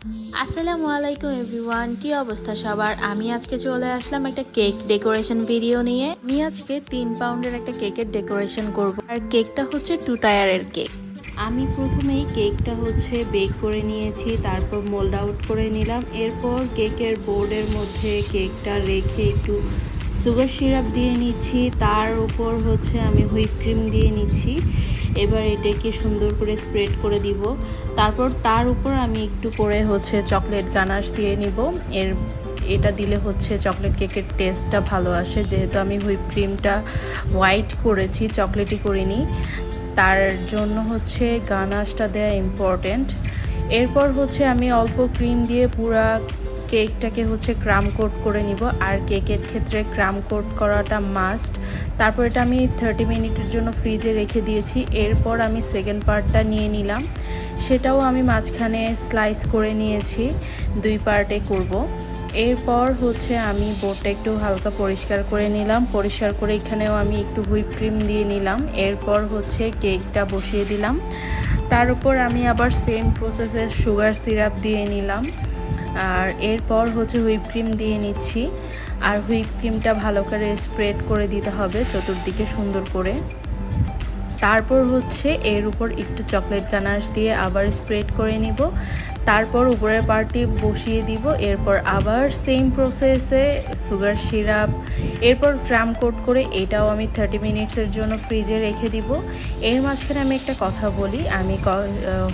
আসসালামু আলাইকুম এভরিওয়ান, কি অবস্থা সবার। আমি আজকে চলে আসলাম একটা কেক ডেকোরেশন ভিডিও নিয়ে। আমি আজকে 3 পাউন্ডের একটা কেকের ডেকোরেশন করব, আর কেকটা হচ্ছে 2 টায়ারের কেক। আমি প্রথমেই কেকটা বেক করে নিয়েছি, তারপর মোল্ড আউট করে নিলাম। এরপর কেকের বোর্ডের মধ্যে কেকটা রেখে একটু সুগার সিরাপ দিয়ে নিচ্ছি, তার উপর আমি হুইপ ক্রিম দিয়ে নিচ্ছি। এবার এটাকে সুন্দর করে স্প্রেড করে দিব। তারপর তার উপর আমি একটু করে চকলেট গানাশ দিয়ে নিব। এটা দিলে চকলেট কেকের টেস্টটা ভালো আসে, যেহেতু আমি হুইপ ক্রিমটা হোয়াইট করেছি, চকলেটই করিনি, তার জন্য গানাশটা দেওয়া ইম্পর্টেন্ট। এরপর আমি অল্প ক্রিম দিয়ে পুরা কেকটাকে ক্রাম কোট করে নিব, আর কেকের ক্ষেত্রে ক্রাম কোট করাটা মাস্ট। তারপর এটা আমি 30 মিনিটের জন্য ফ্রিজে রেখে দিয়েছি। এরপর আমি সেকেন্ড পার্টটা নিয়ে নিলাম, সেটাও আমি মাঝখানে স্লাইস করে নিয়েছি, 2 পার্টে করব। এরপর আমি বোর্ডটা একটু হালকা পরিষ্কার করে নিলাম, পরিষ্কার করে এখানেও আমি একটু হুইপ ক্রিম দিয়ে নিলাম। এরপর কেকটা বসিয়ে দিলাম, তার উপর আমি আবার সেম প্রসেসে সুগার সিরাপ দিয়ে নিলাম, আর এরপর হুইপ ক্রিম দিয়ে নিচ্ছি। আর হুইপ ক্রিমটা ভালো করে স্প্রেড করে দিতে হবে চতুর্দিকে সুন্দর করে। তারপর এর উপর একটু চকলেট গানাশ দিয়ে আবার স্প্রেড করে নিব, তারপর উপরের পার্টটি বসিয়ে দিব। এরপর আবার সেম প্রসেসে সুগার সিরাপ, এরপর ক্রাম কোট করে এটাও আমি 30 মিনিটসের জন্য ফ্রিজে রেখে দিব। এর মাঝখানে আমি একটা কথা বলি, আমি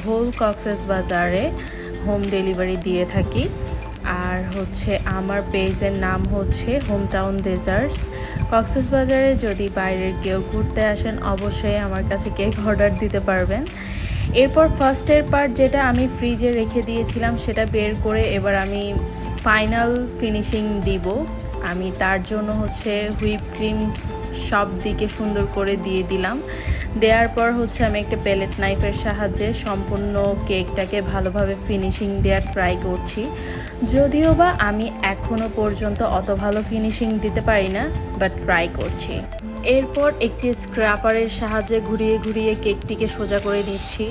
হোল কক্সবাজারে হোম ডেলিভারি দিয়ে থাকি। আর আমার পেজের নাম হোম টাউন ডেজার্টস। কক্সবাজারে যদি বাইরের কেউ ঘুরতে আসেন, অবশ্যই আমার কাছে কেক অর্ডার দিতে পারবেন। এরপর ফার্স্টের পার্ট যেটা আমি ফ্রিজে রেখে দিয়েছিলাম, সেটা বের করে এবার আমি ফাইনাল ফিনিশিং দিব। আমি তার জন্য হুইপ ক্রিম সব দিকে সুন্দর করে দিয়ে দিলাম। দেওয়ার পর আমি একটা প্যালেট নাইফের সাহায্যে সম্পূর্ণ কেকটাকে ভালোভাবে ফিনিশিং দেওয়ার ট্রাই করছি, যদিও বা আমি এখনও পর্যন্ত অত ভালো ফিনিশিং দিতে পারি না, বাট ট্রাই করছি। এরপর একটি স্ক্র্যাপারের সাহায্যে ঘুরিয়ে ঘুরিয়ে কেকটিকে সোজা করে নিচ্ছি।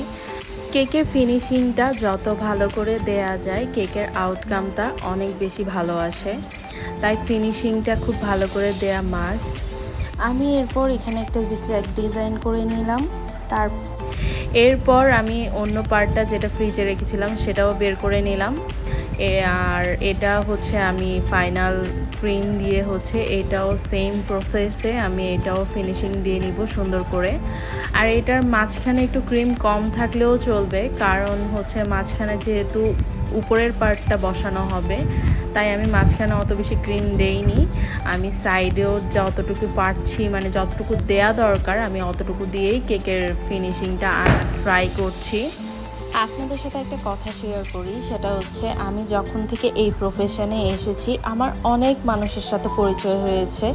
কেকের ফিনিশিংটা যত ভালো করে দেয়া যায়, কেকের আউটকামটা অনেক বেশি ভালো আসে, তাই ফিনিশিংটা খুব ভালো করে দেয়া মাস্ট। আমি এরপর এখানে একটা জিগজ্যাগ ডিজাইন করে নিলাম। এরপর আমি অন্য পার্টটা যেটা ফ্রিজে রেখেছিলাম সেটাও বের করে নিলাম। আর এটা আমি ফাইনাল ক্রিম দিয়ে এটাও সেম প্রসেসে আমি এটাও ফিনিশিং দিয়ে নিব সুন্দর করে। আর এটার মাঝখানে একটু ক্রিম কম থাকলেও চলবে, কারণ মাঝখানে যেহেতু উপরের পার্টটা বসানো হবে, তাই আমি মাঝখানে অত বেশি ক্রিম দেইনি। আমি সাইডেও যতটুকু পারছি, মানে যতটুকু দেয়া দরকার, আমি অতটুকু দিয়েই কেকের ফিনিশিংটা ট্রাই করছি। আপনাদের সাথে একটা কথা শেয়ার করি, সেটা আমি যখন থেকে এই প্রফেশনে এসেছি, আমার অনেক মানুষের সাথে পরিচয় হয়েছে,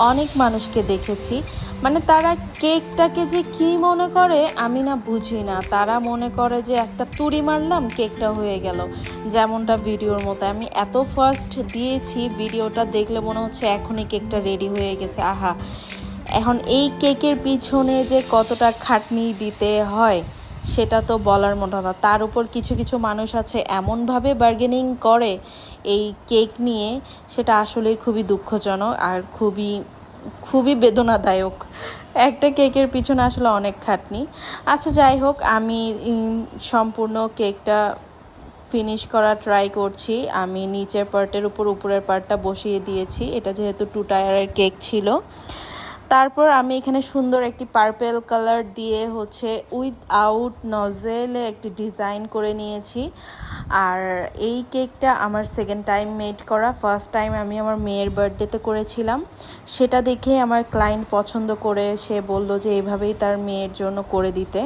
অনেক মানুষকে দেখেছি। মানে তারা কেকটাকে যে কি মনে করে আমি না বুঝি না। তারা মনে করে যে একটা তুড়ি মারলাম কেকটা হয়ে গেল, যেমনটা ভিডিওর মতো। আমি এত ফার্স্ট দিয়েছি, ভিডিওটা দেখলে মনে হচ্ছে এখনই কেকটা রেডি হয়ে গেছে। আহা, এখন এই কেকের পিছনে যে কতটা খাটনি দিতে হয় সেটা তো বলার মতো না। তার উপর কিছু কিছু মানুষ আছে এমনভাবে বার্গেনিং করে এই কেক নিয়ে, সেটা আসলেই খুবই দুঃখজনক আর খুবই খুবই বেদনাদায়ক। একটা কেকের পিছনে আসলে অনেক খাটনি। আচ্ছা, যাই হোক, আমি সম্পূর্ণ কেকটা ফিনিশ করা ট্রাই করছি। আমি নিচের পার্টের উপর উপরের পার্টটা বসিয়ে দিয়েছি, এটা যেহেতু 2 টায়ারের কেক ছিল। তারপর আমি এখানে সুন্দর একটি পার্পেল কালার দিয়ে উইথআউট নজেলে একটি ডিজাইন করে নিয়েছি। আর এই কেকটা আমার সেকেন্ড টাইম মেড করা। ফার্স্ট টাইম আমি আমার মেয়ের বার্থডেতে করেছিলাম, সেটা দেখে আমার ক্লায়েন্ট পছন্দ করে সে বলল যে এইভাবেই তার মেয়ের জন্য করে দিতে।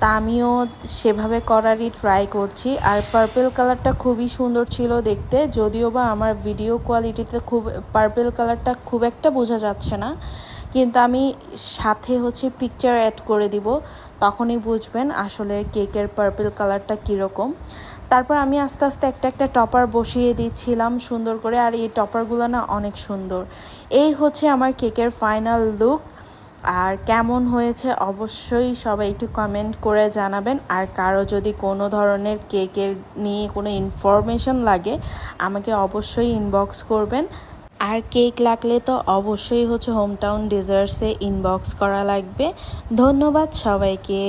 তা আমিও সেভাবে করারই ট্রাই করছি। আর পার্পেল কালারটা খুবই সুন্দর ছিল দেখতে, যদিও বা আমার ভিডিও কোয়ালিটিতে পার্পেল কালারটা খুব একটা বোঝা যাচ্ছে না, কিন্তু আমি সাথে পিকচার অ্যাড করে দিব, তখনই বুঝবেন আসলে কেকের পার্পেল কালারটা কীরকম। তারপর আমি আস্তে আস্তে একটা একটা টপার বসিয়ে দিচ্ছিলাম সুন্দর করে, আর এই টপারগুলো না অনেক সুন্দর। এই আমার কেকের ফাইনাল লুক। আর কেমন হয়েছে অবশ্যই সবাই একটু কমেন্ট করে জানাবেন। আর কারো যদি কোনো ধরনের কেকের নিয়ে কোনো ইনফরমেশন লাগে আমাকে অবশ্যই ইনবক্স করবেন। আর কেক লাগলে তো অবশ্যই হোমটাউন ডেজার্টসে ইনবক্স করা লাগবে। ধন্যবাদ সবাইকে।